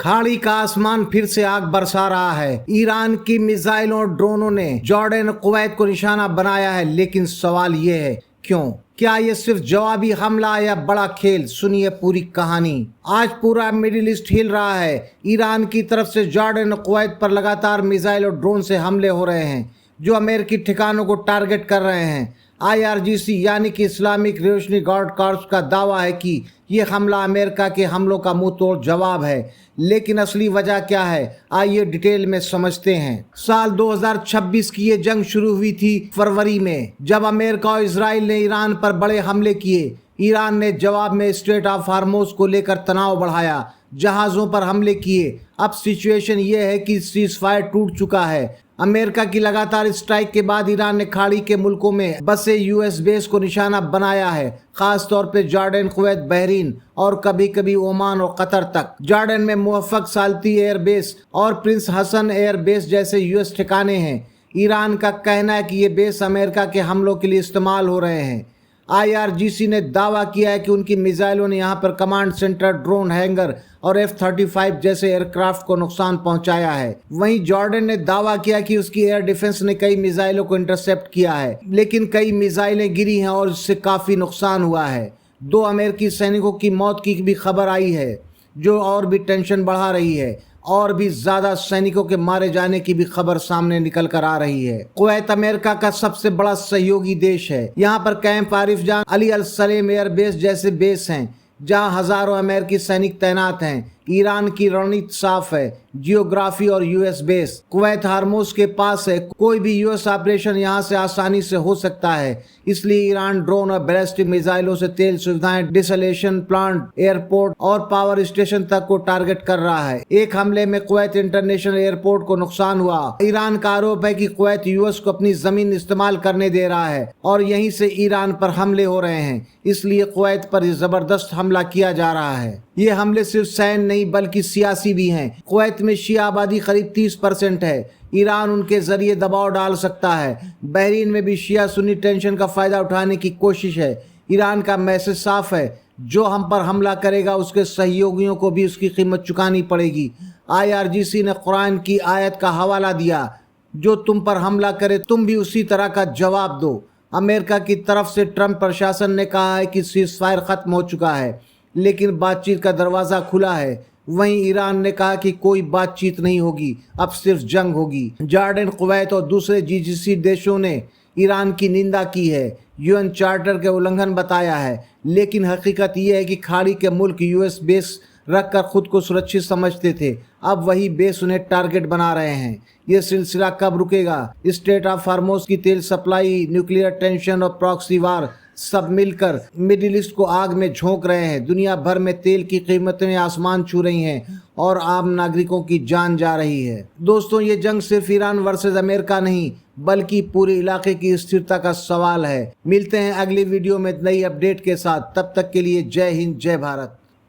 खाड़ी का आसमान फिर से आग बरसा रहा है। ईरान की मिसाइलों और ड्रोनों ने जॉर्डन और कुवैत को निशाना बनाया है, लेकिन सवाल ये है क्यों? क्या ये सिर्फ जवाबी हमला या बड़ा खेल? सुनिए पूरी कहानी। आज पूरा मिडिल ईस्ट हिल रहा है। ईरान की तरफ से जॉर्डन और कुवैत पर लगातार मिसाइल और ड्रोन से हमले हो रहे हैं जो अमेरिकी ठिकानों को टारगेट कर रहे हैं। IRGC यानी कि इस्लामिक रिवोल्यूशनरी गार्ड कॉर्प्स का दावा है कि ये हमला अमेरिका के हमलों का मुंह तोड़ जवाब है, लेकिन असली वजह क्या है, आइए डिटेल में समझते हैं। साल 2026 की ये जंग शुरू हुई थी फरवरी में, जब अमेरिका और इजराइल ने ईरान पर बड़े हमले किए। ईरान ने जवाब में स्ट्रेट ऑफ हार्मोज को लेकर तनाव बढ़ाया, जहाज़ों पर हमले किए। अब सिचुएशन ये है कि सीज फायर टूट चुका है। अमेरिका की लगातार स्ट्राइक के बाद ईरान ने खाड़ी के मुल्कों में बसे US बेस को निशाना बनाया है, खास तौर पे जॉर्डन, कुवैत, बहरीन और कभी कभी ओमान और कतर तक। जॉर्डन में मुवफ़्फ़क़ साल्ती एयर बेस और प्रिंस हसन एयर बेस जैसे US ठिकाने हैं। ईरान का कहना है कि ये बेस अमेरिका के हमलों के लिए इस्तेमाल हो रहे हैं। IRGC ने दावा किया है कि उनकी मिसाइलों ने यहां पर कमांड सेंटर, ड्रोन हैंगर और F-35 जैसे एयरक्राफ्ट को नुकसान पहुंचाया है। वहीं जॉर्डन ने दावा किया कि उसकी एयर डिफेंस ने कई मिसाइलों को इंटरसेप्ट किया है, लेकिन कई मिसाइलें गिरी हैं और इससे काफ़ी नुकसान हुआ है। 2 अमेरिकी सैनिकों की मौत की भी खबर आई है, जो और भी टेंशन बढ़ा रही है। और भी ज्यादा सैनिकों के मारे जाने की भी खबर सामने निकल कर आ रही है। कुवैत अमेरिका का सबसे बड़ा सहयोगी देश है। यहाँ पर कैंप आरिफ जान, अली अल सलेम एयर बेस जैसे बेस हैं, जहाँ हजारों अमेरिकी सैनिक तैनात हैं। ईरान की रणनीति साफ है, जियोग्राफी और US बेस कुवैत हार्मोज के पास है। कोई भी US ऑपरेशन यहाँ से आसानी से हो सकता है, इसलिए ईरान ड्रोन और बैलिस्टिक मिसाइलों से तेल सुविधाएं, डिसलेशन प्लांट, एयरपोर्ट और पावर स्टेशन तक को टारगेट कर रहा है। एक हमले में कुवैत इंटरनेशनल एयरपोर्ट को नुकसान हुआ। ईरान का आरोप है कि कुवैत US को अपनी जमीन इस्तेमाल करने दे रहा है और यहीं से ईरान पर हमले हो रहे हैं, इसलिए कुवैत पर जबरदस्त हमला किया जा रहा है। ये हमले सिर्फ सैन्य नहीं बल्कि सियासी भी हैं। कुवैत में शिया आबादी करीब 30% है। ईरान उनके जरिए दबाव डाल सकता है। बहरीन में भी शिया सुन्नी टेंशन का फायदा उठाने की कोशिश है। ईरान का मैसेज साफ है, जो हम पर हमला करेगा उसके सहयोगियों को भी उसकी कीमत चुकानी पड़ेगी। IRGC ने कुरान की आयत का हवाला दिया, जो तुम पर हमला करे तुम भी उसी तरह का जवाब दो। अमेरिका की तरफ से ट्रंप प्रशासन ने कहा है कि सीज फायर खत्म हो चुका है, लेकिन बातचीत का दरवाज़ा खुला है। वहीं ईरान ने कहा कि कोई बातचीत नहीं होगी, अब सिर्फ जंग होगी। जॉर्डन, कुवैत और दूसरे GCC देशों ने ईरान की निंदा की है, UN चार्टर के उल्लंघन बताया है, लेकिन हकीकत यह है कि खाड़ी के मुल्क US बेस रखकर खुद को सुरक्षित समझते थे, अब वही बेस उन्हें टारगेट बना रहे हैं। ये सिलसिला कब रुकेगा? स्ट्रेट ऑफ हार्मोज की तेल सप्लाई, न्यूक्लियर टेंशन और प्रॉक्सी वार सब मिलकर मिडिल ईस्ट को आग में झोंक रहे हैं। दुनिया भर में तेल की कीमतें आसमान छू रही हैं और आम नागरिकों की जान जा रही है। दोस्तों, ये जंग सिर्फ ईरान वर्सेस अमेरिका नहीं बल्कि पूरे इलाके की स्थिरता का सवाल है। मिलते हैं अगली वीडियो में नई अपडेट के साथ, तब तक के लिए जय हिंद, जय भारत।